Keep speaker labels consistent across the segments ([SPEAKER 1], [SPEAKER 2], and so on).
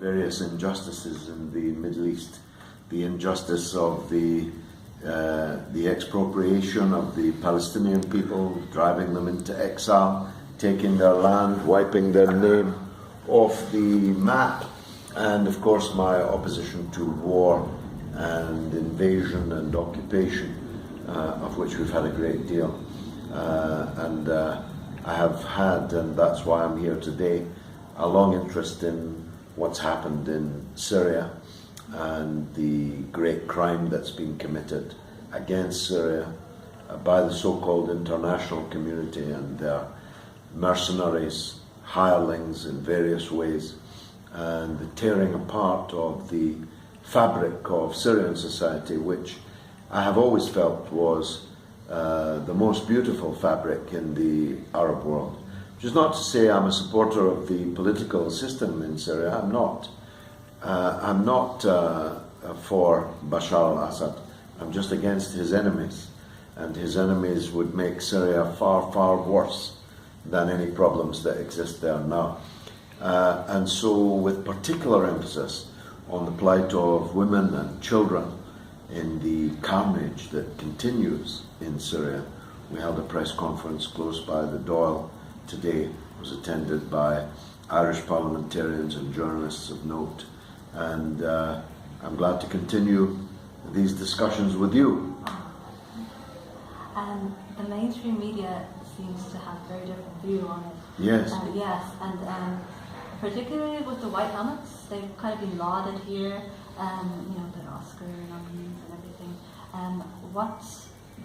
[SPEAKER 1] various injustices in the Middle East. The injustice of the expropriation of the Palestinian people, driving them into exile, taking their land, wiping their name off the map, and of course my opposition to war and invasion and occupation, of which we've had a great deal. I have had, and that's why I'm here today, a long interest in what's happened in Syria and the great crime that's been committed against Syria by the so-called international community and their mercenaries, hirelings in various ways, and the tearing apart of the fabric of Syrian society, which I have always felt was the most beautiful fabric in the Arab world. Which is not to say I'm a supporter of the political system in Syria. I'm not. I'm not for Bashar al-Assad. I'm just against his enemies. And his enemies would make Syria far, far worse than any problems that exist there now. And so, with particular emphasis on the plight of women and children in the carnage that continues in Syria, we held a press conference close by the Dáil today. It was attended by Irish parliamentarians and journalists of note, and I'm glad to continue these discussions with you.
[SPEAKER 2] The mainstream media seems to have a very different view on it.
[SPEAKER 1] Yes.
[SPEAKER 2] Yes, and particularly with the white helmets, they've kind of been lauded here, the Oscar nominees and everything. What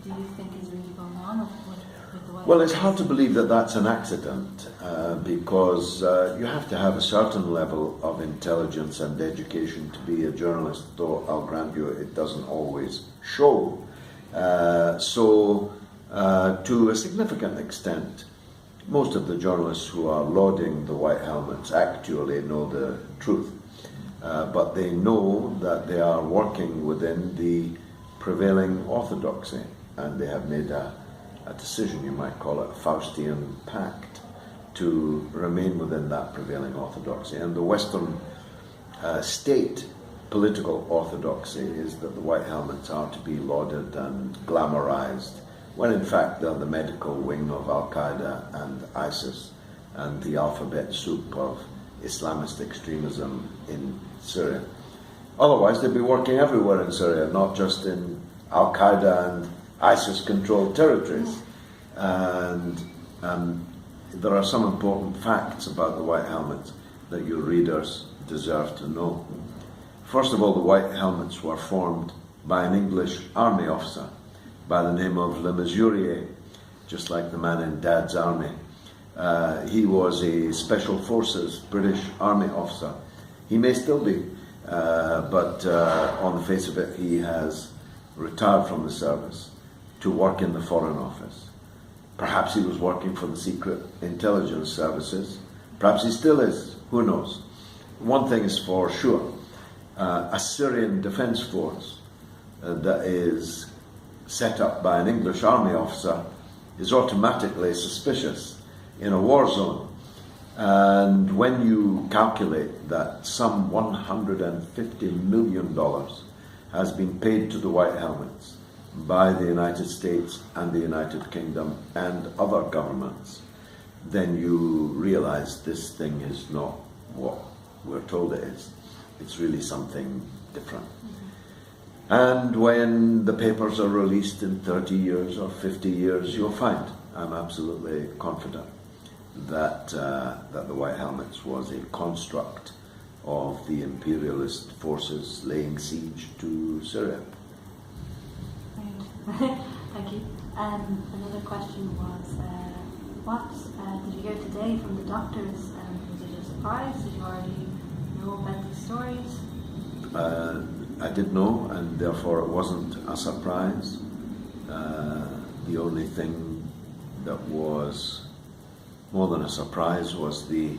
[SPEAKER 2] do you think is really going on with the white helmets?
[SPEAKER 1] Well, it's hard to believe that that's an accident, because you have to have a certain level of intelligence and education to be a journalist, though I'll grant you it doesn't always show. To a significant extent, most of the journalists who are lauding the white helmets actually know the truth, but they know that they are working within the prevailing orthodoxy, and they have made a decision, you might call it a Faustian pact, to remain within that prevailing orthodoxy. And the Western state political orthodoxy is that the white helmets are to be lauded and glamorized, when in fact they're the medical wing of Al-Qaeda and ISIS and the alphabet soup of Islamist extremism in Syria. Otherwise they'd be working everywhere in Syria, not just in Al-Qaeda and ISIS-controlled territories. And there are some important facts about the white helmets that your readers deserve to know. First of all, the white helmets were formed by an English army officer by the name of Le Mesurier, just like the man in Dad's army. He was a Special Forces British Army officer. He may still be, but on the face of it, he has retired from the service to work in the Foreign Office. Perhaps he was working for the secret intelligence services. Perhaps he still is. Who knows? One thing is for sure. A Syrian defence force that is set up by an English army officer is automatically suspicious in a war zone. And when you calculate that some $150 million has been paid to the White Helmets by the United States and the United Kingdom and other governments, then you realize this thing is not what we're told it is. It's really something different. And when the papers are released in 30 years or 50 years, you'll find, I'm absolutely confident, that the White Helmets was a construct of the imperialist forces laying siege to Syria.
[SPEAKER 2] Thank you. Another question was, what did you hear today from the doctors? Was it a surprise? Did you already know about these stories?
[SPEAKER 1] I did know, and therefore it wasn't a surprise. The only thing that was more than a surprise was the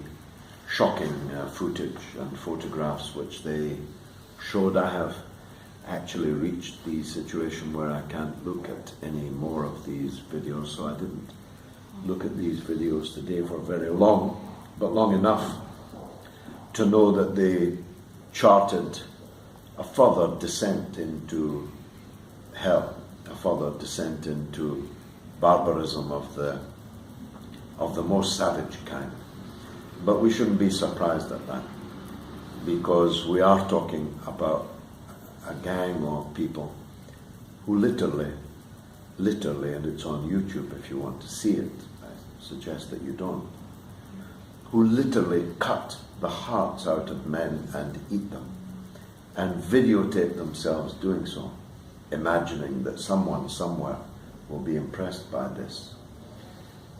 [SPEAKER 1] shocking footage and photographs which they showed. I have actually reached the situation where I can't look at any more of these videos, so I didn't look at these videos today for very long, but long enough to know that they charted a further descent into hell, a further descent into barbarism of the most savage kind. But we shouldn't be surprised at that, because we are talking about a gang of people who literally, and it's on YouTube if you want to see it, I suggest that you don't, who literally cut the hearts out of men and eat them, and videotape themselves doing so, imagining that someone somewhere will be impressed by this.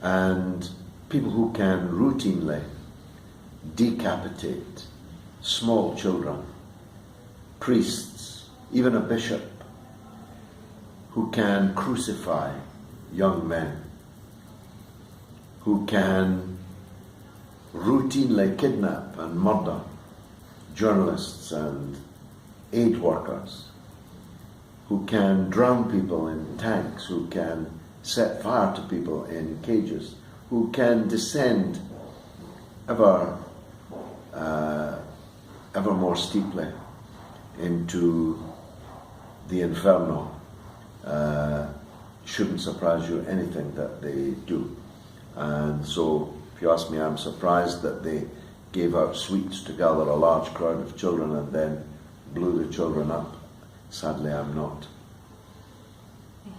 [SPEAKER 1] And people who can routinely decapitate small children, priests, even a bishop, who can crucify young men, who can routinely kidnap and murder journalists and aid workers, who can drown people in tanks, who can set fire to people in cages, who can descend ever more steeply into the inferno, shouldn't surprise you anything that they do. And so, if you ask me, I'm surprised that they gave out sweets to gather a large crowd of children and then blew the children up. Sadly, I'm not.
[SPEAKER 2] Yeah.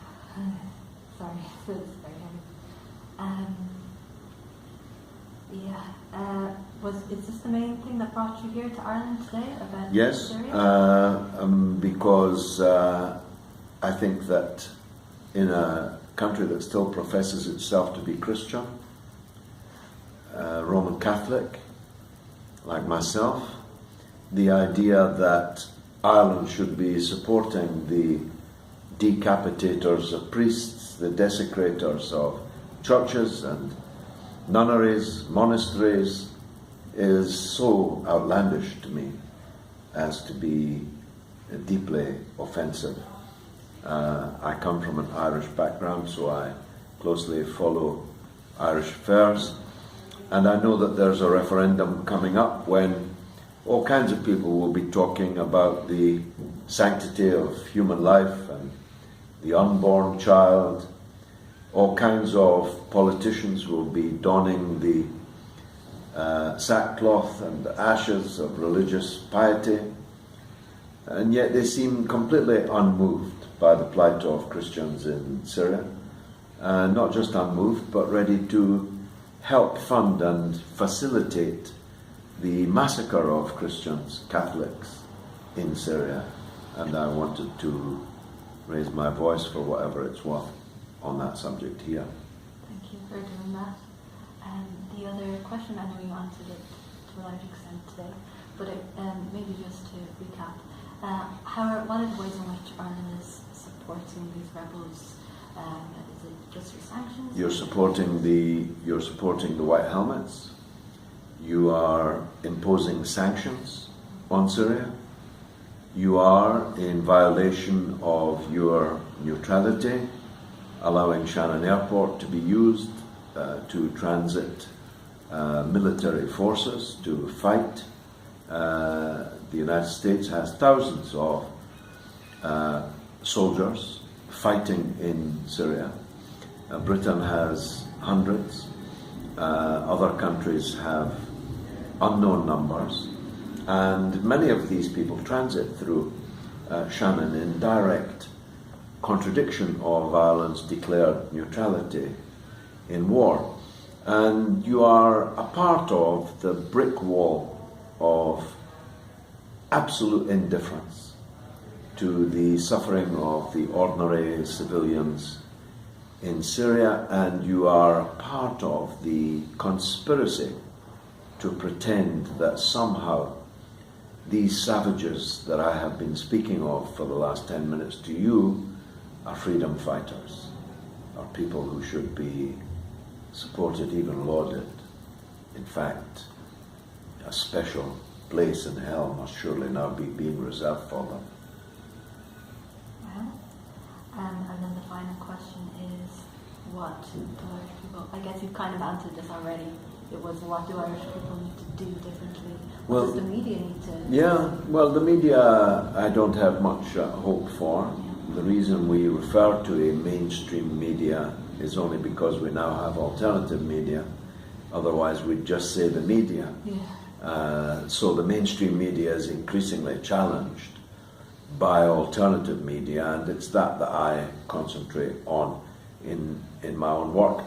[SPEAKER 2] Sorry, this is very heavy. Is this the main thing that brought you here to Ireland today about
[SPEAKER 1] Yes,
[SPEAKER 2] Syria?
[SPEAKER 1] because I think that in a country that still professes itself to be Christian, Roman Catholic, like myself, the idea that Ireland should be supporting the decapitators of priests, the desecrators of churches and nunneries, monasteries, is so outlandish to me as to be deeply offensive. I come from an Irish background, so I closely follow Irish affairs, and I know that there's a referendum coming up when all kinds of people will be talking about the sanctity of human life and the unborn child. All kinds of politicians will be donning the sackcloth and ashes of religious piety, and yet they seem completely unmoved by the plight of Christians in Syria. Not just unmoved, but ready to help fund and facilitate the massacre of Christians, Catholics in Syria. And I wanted to raise my voice for whatever it's worth on that subject here.
[SPEAKER 2] Thank you for doing that. The other question, I know you answered it to a large extent today, but maybe just to recap, what are the ways in which Ireland is supporting these rebels? Is it just through sanctions?
[SPEAKER 1] You're supporting the White Helmets. You are imposing sanctions on Syria. You are in violation of your neutrality, allowing Shannon Airport to be used to transit military forces to fight. The United States has thousands of soldiers fighting in Syria. Britain has hundreds. Other countries have unknown numbers. And many of these people transit through Shannon in direct contradiction of Ireland's declared neutrality in war. And you are a part of the brick wall of absolute indifference to the suffering of the ordinary civilians in Syria, and you are part of the conspiracy to pretend that somehow these savages that I have been speaking of for the last 10 minutes to you are freedom fighters, are people who should be supported, even lauded. In fact, a special place in hell must surely now be being reserved for them.
[SPEAKER 2] Well, and then the final question is, what do Irish people, I guess you've kind of answered this already, it was what do Irish people need to do differently? What
[SPEAKER 1] Well,
[SPEAKER 2] does the media need to?
[SPEAKER 1] Yeah, well, the media I don't have much hope for. The reason we refer to a mainstream media is only because we now have alternative media. Otherwise, we'd just say the media.
[SPEAKER 2] Yeah.
[SPEAKER 1] So the mainstream media is increasingly challenged by alternative media, and it's that I concentrate on in my own work.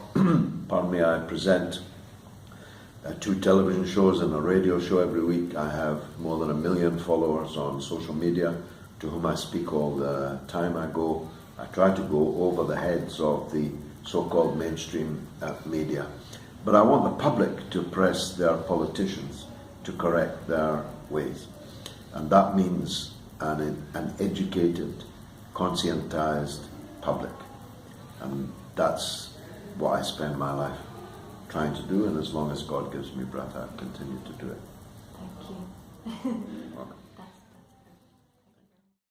[SPEAKER 1] Pardon me, I present 2 television shows and a radio show every week. I have more than 1 million followers on social media to whom I speak all the time. I try to go over the heads of the so-called mainstream media. But I want the public to press their politicians to correct their ways. And that means an educated, conscientized public. And that's what I spend my life trying to do, and as long as God gives me breath, I'll continue to do it.